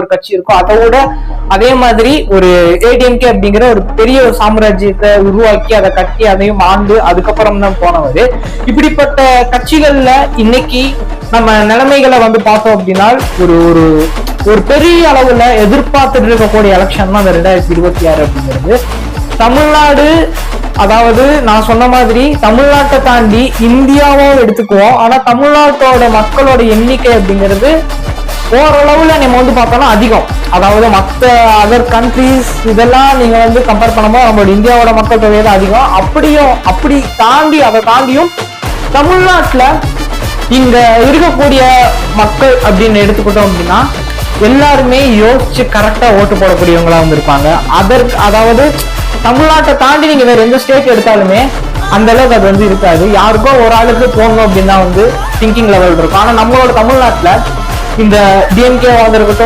ஒரு கட்சி இருக்கோ அதோட அதே மாதிரி ஒரு ஏடிஎம்கே அப்படிங்கிற ஒரு பெரிய ஒரு சாம்ராஜ்யத்தை உருவாக்கி அதை கட்டி அதையும் ஆண்டு அதுக்கப்புறம் தான் போனவர். இப்படிப்பட்ட கட்சிகள்ல இன்னைக்கு நம்ம நிலைமைகளை வந்து பார்த்தோம் அப்படின்னா ஒரு ஒரு ஒரு பெரிய அளவுல எதிர்பார்த்துட்டு இருக்கக்கூடிய எலெக்ஷன் தான் அந்த 2026 அப்படிங்கிறது. தமிழ்நாடு, அதாவது நான் சொன்ன மாதிரி தமிழ்நாட்டை தாண்டி இந்தியாவும் எடுத்துக்குவோம். ஆனா தமிழ்நாட்டோட மக்களோட எண்ணிக்கை அப்படிங்கிறது ஓரளவுல நம்ம வந்து பார்த்தோம்னா அதிகம். அதாவது மற்ற அதர் கண்ட்ரிஸ் இதெல்லாம் நீங்க வந்து கம்பேர் பண்ணும்போது நம்மளோட இந்தியாவோட மக்கள் தொகை தான் அதிகம். அப்படி தாண்டி அதை தாண்டியும் தமிழ்நாட்டுல இங்க இருக்கக்கூடிய மக்கள் அப்படின்னு எடுத்துக்கிட்டோம் அப்படின்னா எல்லாருமே யோசிச்சு கரெக்டா ஓட்டு போடக்கூடியவங்களா வந்து இருப்பாங்க. அதாவது தமிழ்நாட்டை தாண்டி நீங்க வேற எந்த ஸ்டேட் எடுத்தாலுமே அந்த அளவுக்கு அது வந்து இருக்காது. யாருக்கோ ஒரு ஆளுக்கு போகணும் அப்படின்னா வந்து திங்கிங் லெவல் இருக்கும். ஆனா நம்மளோட தமிழ்நாட்டுல இந்த டிஎம்கே இருக்கட்டும்